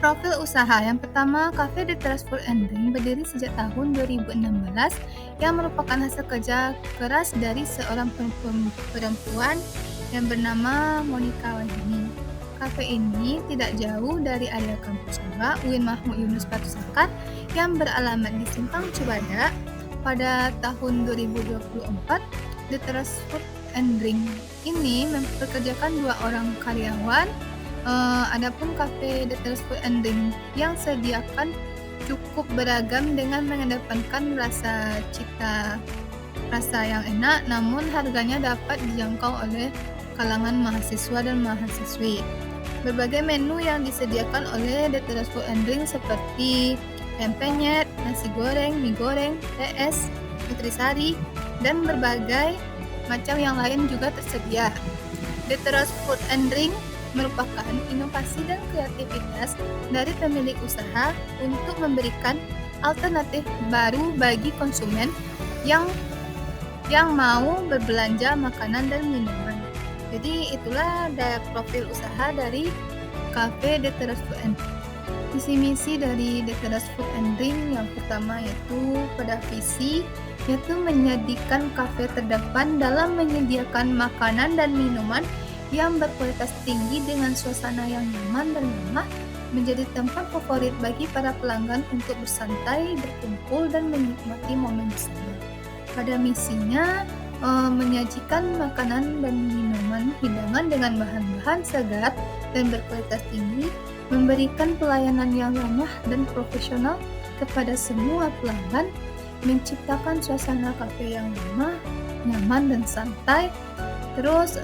Profil usaha yang pertama, Cafe de Terrace Food and Drink berdiri sejak tahun 2016 yang merupakan hasil kerja keras dari seorang perempuan yang bernama Monica Wahyuni. Cafe ini tidak jauh dari area kampus Jawa UIN Mahmud Yunus Batu Sangkar yang beralamat di Simpang Cibadak. Pada tahun 2024, The Terrace Food and Drink ini mempekerjakan 2 orang karyawan. Adapun Cafe The Terrace Food and Drink yang sediakan cukup beragam dengan mengedepankan rasa yang enak, namun harganya dapat dijangkau oleh kalangan mahasiswa dan mahasiswi. Berbagai menu yang disediakan oleh The Terrace Food and Drink seperti ayam penyet, nasi goreng, mie goreng, TS, nutrisari, dan berbagai macam yang lain juga tersedia. The Terrace Food and Drink merupakan inovasi dan kreativitas dari pemilik usaha untuk memberikan alternatif baru bagi konsumen yang mau berbelanja makanan dan minuman. Jadi itulah profil usaha dari Cafe The Terrace Food and Drink. Visi misi dari The Terrace Food and Drink yang pertama yaitu pada visi yaitu menjadikan kafe terdepan dalam menyediakan makanan dan minuman yang berkualitas tinggi dengan suasana yang nyaman dan ramah, menjadi tempat favorit bagi para pelanggan untuk bersantai, berkumpul, dan menikmati momen bersama. Pada misinya, menyajikan makanan dan minuman hidangan dengan bahan-bahan segar dan berkualitas tinggi, memberikan pelayanan yang ramah dan profesional kepada semua pelanggan, menciptakan suasana kafe yang ramah, nyaman, dan santai, terus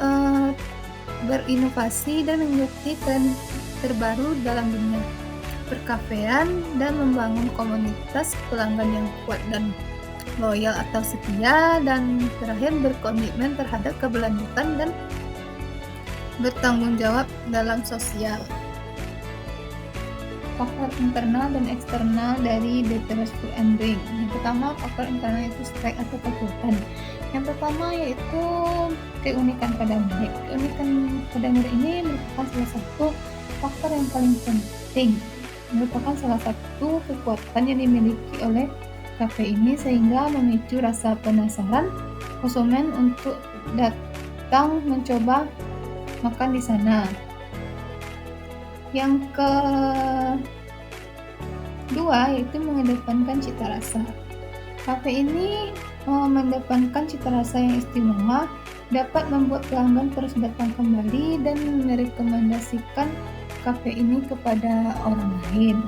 berinovasi dan mengikuti tren terbaru dalam dunia perkafean dan membangun komunitas pelanggan yang kuat dan loyal atau setia, dan terakhir berkomitmen terhadap keberlanjutan dan bertanggung jawab dalam sosial. Faktor internal dan eksternal dari The Terrace Food and Drink. Yang pertama, faktor internal itu strike atau kekuatan. Yang pertama yaitu keunikan pada merek. Keunikan pada merek ini merupakan salah satu faktor yang paling penting, merupakan salah satu kekuatan yang dimiliki oleh kafe ini sehingga memicu rasa penasaran konsumen untuk datang mencoba makan di sana. Yang kedua yaitu mengedepankan cita rasa. Kafe ini mengedepankan cita rasa yang istimewa, dapat membuat pelanggan terus datang kembali dan merekomendasikan kafe ini kepada orang lain.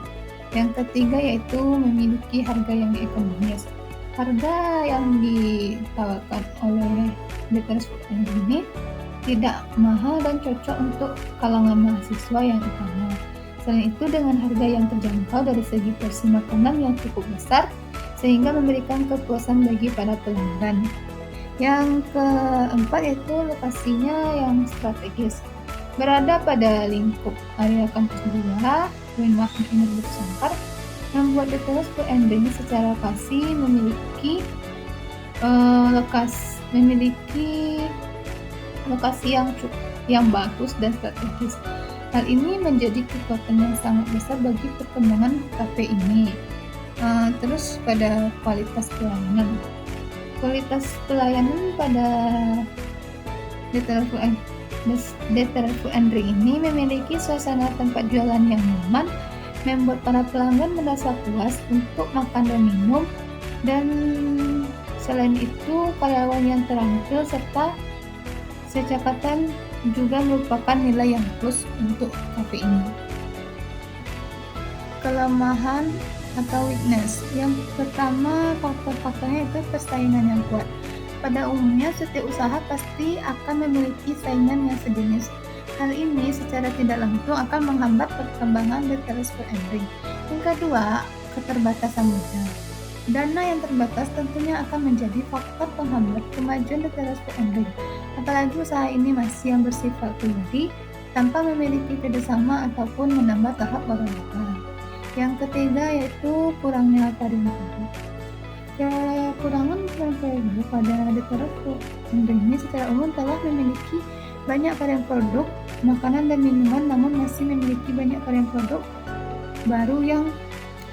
Yang ketiga yaitu memiliki harga yang ekonomis. Harga yang ditawarkan oleh The Terrace Food and Drink ini tidak mahal dan cocok untuk kalangan mahasiswa yang utama. Selain itu, dengan harga yang terjangkau dari segi porsi makanan yang cukup besar, sehingga memberikan kepuasan bagi para pelanggan. Yang keempat yaitu lokasinya yang strategis. Berada pada lingkup area kampus 2, UIN Mahmud Yunus Batu Sangkar, membuat The Terrace Food and Drink secara lokasi memiliki lokasi yang bagus dan strategis. Hal ini menjadi kekuatan yang sangat besar bagi perkembangan kafe ini. Terus pada kualitas pelayanan. Kualitas pelayanan pada The Terrace Food and Drink ini memiliki suasana tempat jualan yang nyaman, membuat para pelanggan merasa puas untuk makan dan minum, dan selain itu karyawan yang terampil serta secakatan juga merupakan nilai yang plus untuk kafe ini. Kelemahan atau weakness. Yang pertama, faktor-faktornya itu persaingan yang kuat. Pada umumnya, setiap usaha pasti akan memiliki saingan yang sejenis. Hal ini secara tidak langsung akan menghambat perkembangan The Terrace Food and Drink. Yang kedua, keterbatasan modal. Dana yang terbatas tentunya akan menjadi faktor penghambat kemajuan The Terrace Food and Drink. Apalagi usaha ini masih yang bersifat pribadi, tanpa memiliki kerjasama ataupun menambah tahap warga. Yang ketiga yaitu kurangnya varian produk. Kekurangan varian produk pada The Terrace Food and Drink ini secara umum telah memiliki banyak varian produk makanan dan minuman, namun masih memiliki banyak varian produk baru yang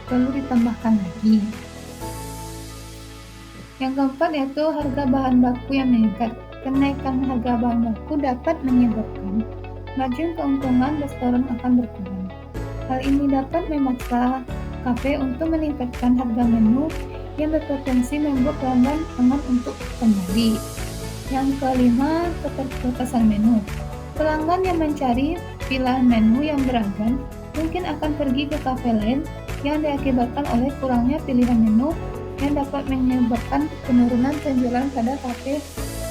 perlu ditambahkan lagi. Yang keempat yaitu harga bahan baku yang meningkat. Kenaikan harga bahan baku dapat menyebabkan margin keuntungan restoran akan berkurang. Hal ini dapat memaksa kafe untuk meningkatkan harga menu yang berpotensi membuat pelanggan enggan untuk kembali. Yang kelima, keterbatasan menu. Pelanggan yang mencari pilihan menu yang beragam mungkin akan pergi ke kafe lain yang diakibatkan oleh kurangnya pilihan menu yang dapat menyebabkan penurunan penjualan pada kafe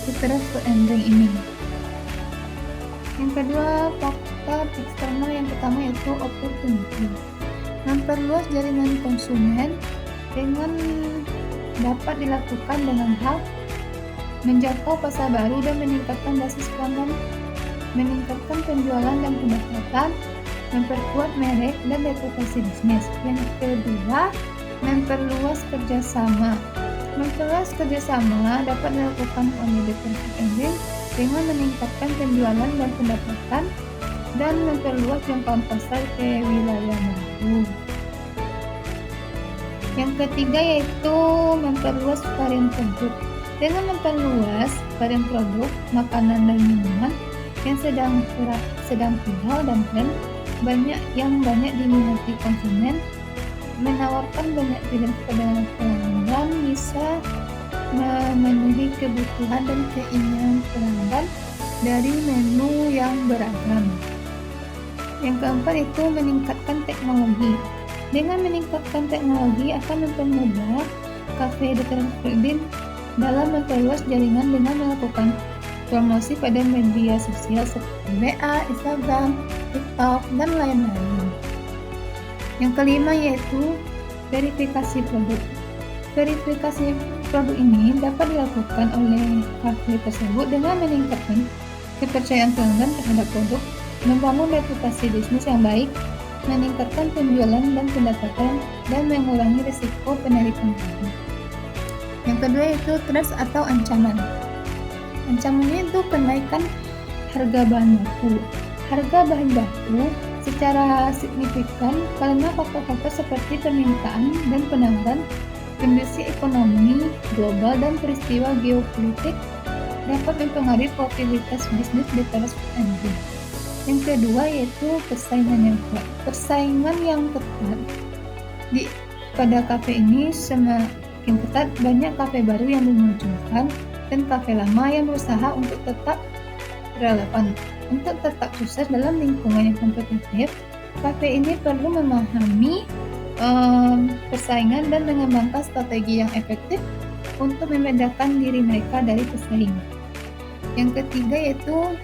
Literary Food and Drink ini. Yang kedua, faktor eksternal yang pertama yaitu opportunity. Memperluas jaringan konsumen dengan dapat dilakukan dengan hal menjangkau pasar baru dan meningkatkan basis pelanggan, meningkatkan penjualan dan pendapatan, memperkuat merek dan reputasi bisnis. Yang kedua, memperluas kerjasama. Memperluas kerjasama dapat dilakukan oleh Literary Food and Drink dengan meningkatkan penjualan dan pendapatan dan memperluas jangkauan pasar ke wilayah baru. Yang ketiga yaitu memperluas varian produk. Dengan memperluas varian produk makanan dan minuman yang sedang viral dan tren, banyak diminati konsumen, menawarkan banyak pilihan kepada pelanggan bisa memenuhi kebutuhan dan keinginan pelanggan dari menu yang beragam. Yang keempat itu meningkatkan teknologi. Dengan meningkatkan teknologi akan mempermudah kafe Literary Food and Drink dalam memperluas jaringan dengan melakukan promosi pada media sosial seperti WA, Instagram, TikTok, dan lain-lain. Yang kelima yaitu verifikasi produk. Verifikasi produk ini dapat dilakukan oleh kafe tersebut dengan meningkatkan kepercayaan pelanggan terhadap produk, membangun reputasi bisnis yang baik, meningkatkan penjualan dan pendapatan, dan mengurangi risiko penarikan produk. Yang kedua yaitu threat atau ancaman. Ancamannya itu kenaikan harga bahan baku. Harga bahan baku secara signifikan karena faktor-faktor seperti permintaan dan penawaran, kondisi ekonomi global dan peristiwa geopolitik dapat mempengaruhi profitabilitas bisnis Literary Food and Drink. Yang kedua yaitu persaingan yang kuat. Persaingan yang ketat pada kafe ini semakin ketat, banyak kafe baru yang dimunculkan dan kafe lama yang berusaha untuk tetap relevan. Untuk tetap sukses dalam lingkungan yang kompetitif, kafe ini perlu memahami persaingan dan mengembangkan strategi yang efektif untuk membedakan diri mereka dari pesaing. Yang ketiga yaitu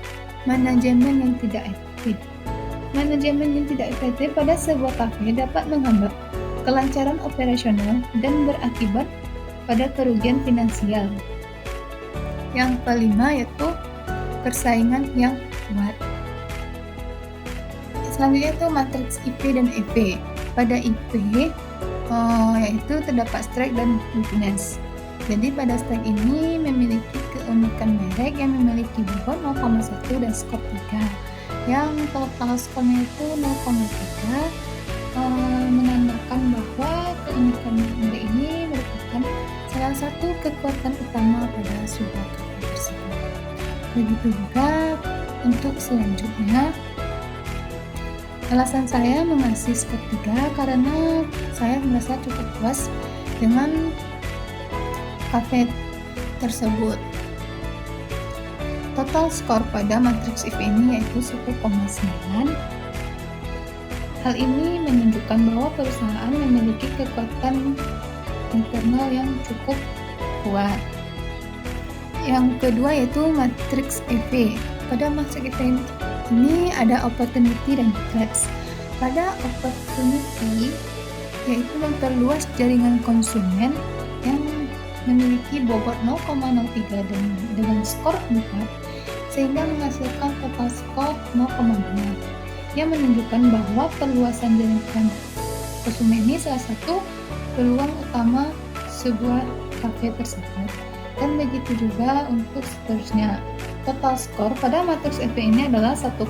manajemen yang tidak efektif. Manajemen yang tidak efektif pada sebuah kafe dapat menghambat kelancaran operasional dan berakibat pada kerugian finansial. Yang kelima yaitu persaingan yang kuat. Selanjutnya itu matriks IP dan EP. Pada IP yaitu terdapat strike dan weakness. Jadi pada strike ini memiliki keunikan merek yang memiliki bobot 0,1 dan skor 3. Yang total skornya itu 0,3 menandakan bahwa keunikan merek ini merupakan salah satu kekuatan utama pada sebuah kafe tersebut. Begitu juga untuk selanjutnya. Alasan saya mengasih skor 3 karena saya merasa cukup puas dengan kafe tersebut. Total skor pada matriks IP ini yaitu 1,9. Hal ini menunjukkan bahwa perusahaan memiliki kekuatan internal yang cukup kuat. Yang kedua yaitu matriks EP. Pada matriks EP ini ada opportunity dan threats. Pada opportunity yaitu memperluas jaringan konsumen yang memiliki bobot 0,03 dan dengan skor 4 sehingga menghasilkan total skor 0,2 yang menunjukkan bahwa perluasan jaringan konsumen ini salah satu peluang utama sebuah kafe tersebut. Dan begitu juga untuk seterusnya. Total skor pada matriks EP ini adalah 1,62.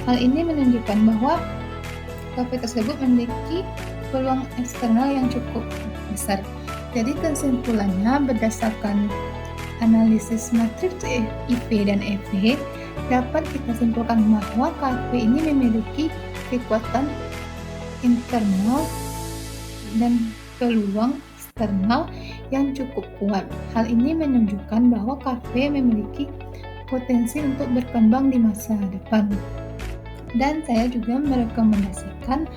Hal ini menunjukkan bahwa kafe tersebut memiliki peluang eksternal yang cukup besar. Jadi kesimpulannya, berdasarkan analisis matriks IV dan EV, dapat kita simpulkan bahwa kafe ini memiliki kekuatan internal dan peluang eksternal yang cukup kuat. Hal ini menunjukkan bahwa kafe memiliki potensi untuk berkembang di masa depan. Dan saya juga merekomendasikan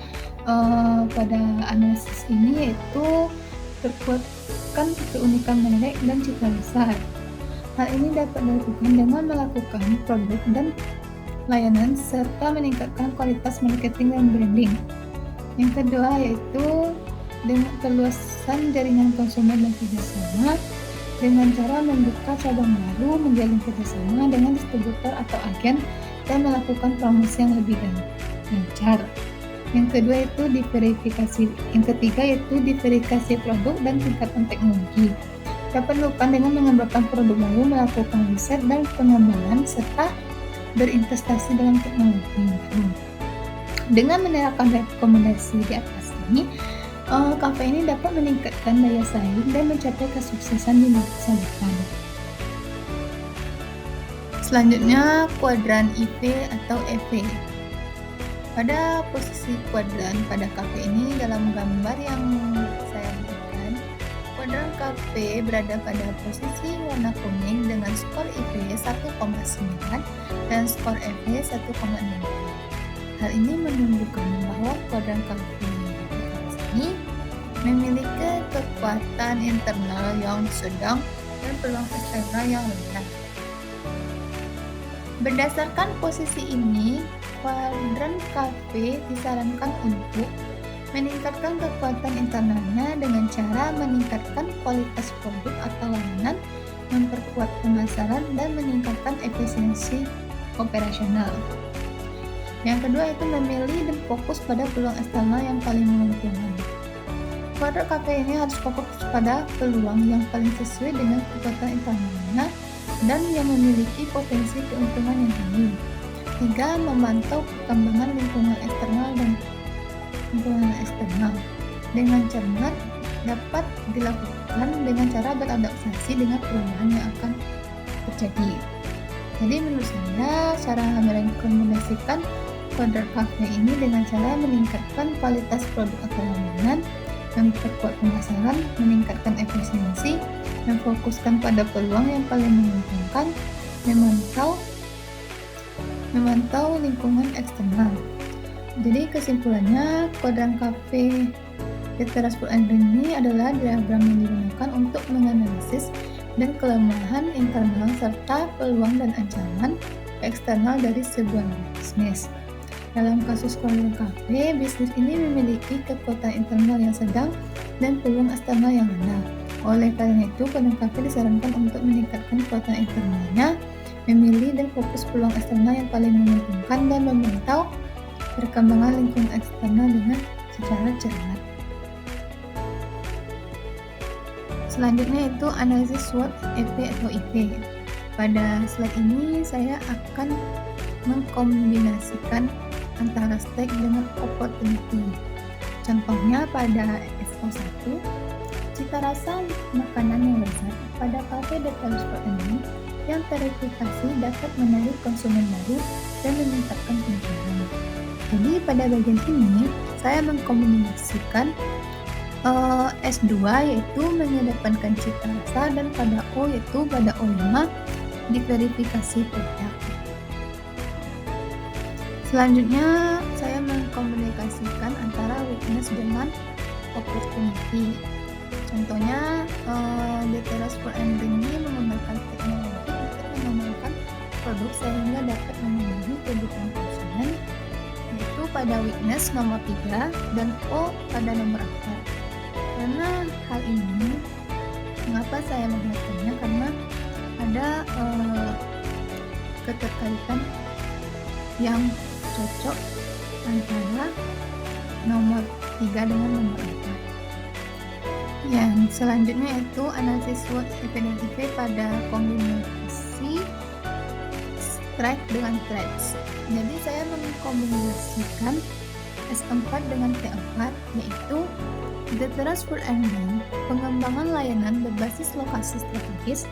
pada analisis ini yaitu berkuatkan keunikan merek dan cita rasa. Hal ini dapat dilakukan dengan melakukan produk dan layanan serta meningkatkan kualitas marketing dan branding. Yang kedua yaitu dengan perluasan jaringan konsumen dan kerjasama dengan cara membuka cabang baru, menjalin kerjasama dengan distributor atau agen, dan melakukan promosi yang lebih lancar. Yang kedua itu diverifikasi. Yang ketiga yaitu diverifikasi produk dan tingkatan teknologi. Dapat dilakukan dengan mengembangkan produk baru, melakukan riset dan pengembangan, serta berinvestasi dalam teknologi baru. Dengan menerapkan rekomendasi di atas ini, kafe ini dapat meningkatkan daya saing dan mencapai kesuksesan di masa depan. Selanjutnya, kuadran IV atau EV. Pada posisi kuadran pada kafe ini dalam gambar yang saya berikan, kuadran kafe berada pada posisi warna kuning dengan skor IV 1,9 dan skor EV 1,6. Hal ini menunjukkan bahwa kuadran kafe ini memiliki kekuatan internal yang sedang dan peluang eksternal yang rendah. Berdasarkan posisi ini, kuadran kafe disarankan untuk meningkatkan kekuatan internalnya dengan cara meningkatkan kualitas produk atau layanan, memperkuat pemasaran, dan meningkatkan efisiensi operasional. Yang kedua itu memilih dan fokus pada peluang eksternal yang paling menguntungkan. Kuadran kafe ini harus fokus pada peluang yang paling sesuai dengan kekuatan internalnya dan yang memiliki potensi keuntungan yang tinggi. 3. Memantau perkembangan lingkungan eksternal dan lingkungan eksternal dengan cermat dapat dilakukan dengan cara beradaptasi dengan perubahan yang akan terjadi. Jadi menurut saya cara merekomendasikan kuadran kafe ini dengan cara meningkatkan kualitas produk atau layanan, memperkuat pemasaran, meningkatkan efisiensi, memfokuskan pada peluang yang paling menguntungkan, memantau lingkungan eksternal. Jadi kesimpulannya, kuadran kafe di teras food and drink ini adalah diagram yang digunakan untuk menganalisis dan kelemahan internal serta peluang dan ancaman eksternal dari sebuah bisnis. Dalam kasus kuadran kafe, bisnis ini memiliki kekuatan internal yang sedang dan peluang eksternal yang rendah. Oleh karena itu, kuadran kafe disarankan untuk meningkatkan kekuatan internalnya, memilih dan fokus peluang eksternal yang paling menguntungkan, dan memantau perkembangan lingkungan eksternal dengan secara cermat. Selanjutnya itu analisis SWOT EV atau IP. Pada slide ini saya akan mengkombinasikan antara stake dengan opportunity. Contohnya pada SO1, cita rasa makanan yang lezat pada kafe The Terrace Food and Drink yang terverifikasi dapat menarik konsumen baru dan meningkatkan penjualan. Jadi pada bagian ini saya mengkombinasikan S2 yaitu mengedepankan cita rasa, dan pada O yaitu pada O5 diverifikasi produk. Selanjutnya saya mengkomunikasikan antara weakness dengan opportunity. Contohnya The Terrace Food and Drink ini mengembangkan teknologi untuk mengembangkan produk sehingga dapat memenuhi kebutuhan konsumen, yaitu pada weakness nomor 3 dan O pada nomor 4. Karena hal ini, mengapa saya mengatakannya? Karena ada keterkaitan yang cocok antara nomor 3 dengan nomor 4. Yang selanjutnya itu analisis SWOT EV dan IV pada kombinasi strike dengan threats. Jadi saya mengkombinasikan S4 dengan T4, yaitu The Trustful Ending, pengembangan layanan berbasis lokasi strategis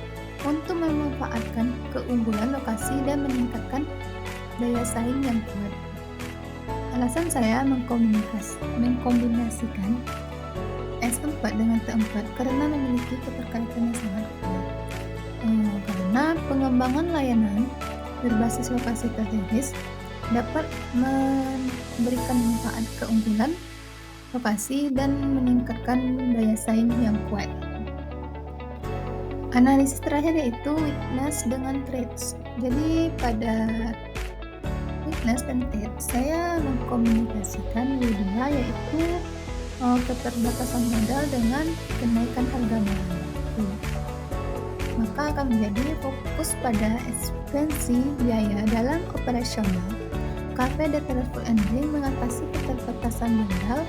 untuk memanfaatkan keunggulan lokasi dan meningkatkan daya saing yang kuat. Alasan saya mengkombinasikan S4 dengan T4 karena memiliki keterkaitan yang sangat kuat. Karena pengembangan layanan berbasis lokasi strategis dapat memberikan manfaat keunggulan lokasi dan meningkatkan daya saing yang kuat. Analisis terakhir yaitu weakness dengan threats. Jadi pada weakness dan threats saya mengkomunikasikan dua, yaitu keterbatasan modal dengan kenaikan harga modal. Maka akan menjadi fokus pada ekspansi biaya dalam operasional. Cafe The Trustful Ending mengatasi keterbatasan modal.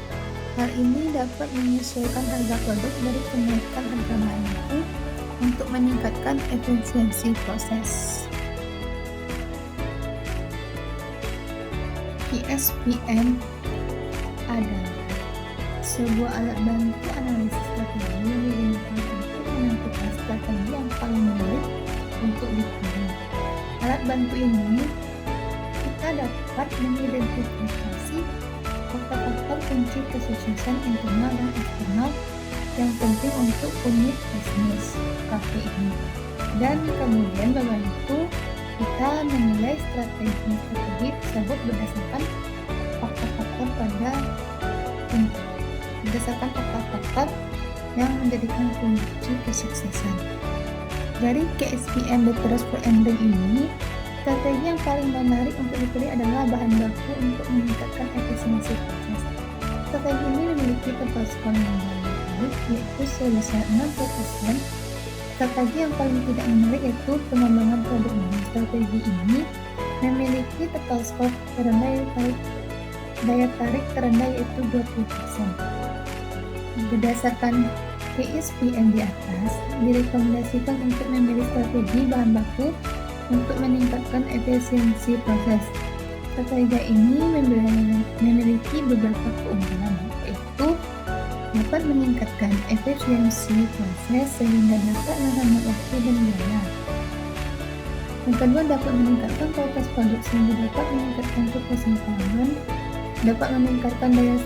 Hal ini dapat menyesuaikan harga produk dari kenaikan harga mampu untuk meningkatkan efisiensi proses. ISPM adalah sebuah alat bantu analisis strategi yang digunakan untuk menentukan strategi yang paling menarik untuk dipilih. Alat bantu ini kita dapat mengidentifikasi faktor-faktor kunci kesuksesan internal dan eksternal yang penting untuk unit bisnis kafe ini, dan kemudian membantu kita menilai strategi tersebut berdasarkan faktor-faktor yang menjadikan kunci kesuksesan. Dari KSPM The Trustful Ending ini, strategi yang paling menarik untuk dipilih adalah bahan baku untuk meningkatkan efisiensi proses. Strategi ini memiliki total skor yang baik, yaitu sebesar 60%. Strategi yang paling tidak menarik yaitu pengembangan produk baru. Strategi ini memiliki total skor terendah, daya tarik terendah yaitu 20%. Berdasarkan KSPM di atas, direkomendasikan untuk memilih strategi bahan baku untuk meningkatkan efisiensi proses. Strategi ini memiliki beberapa keunggulan, yaitu dapat meningkatkan efisiensi proses sehingga dapat menghemat waktu dan biaya. Yang kedua, dapat meningkatkan kualitas produk sehingga dapat meningkatkan kebersamaan, dapat meningkatkan daya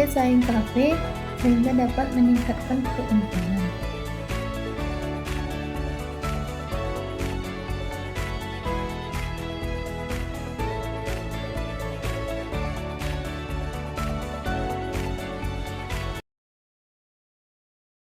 saing kafe sehingga dapat meningkatkan keuntungan.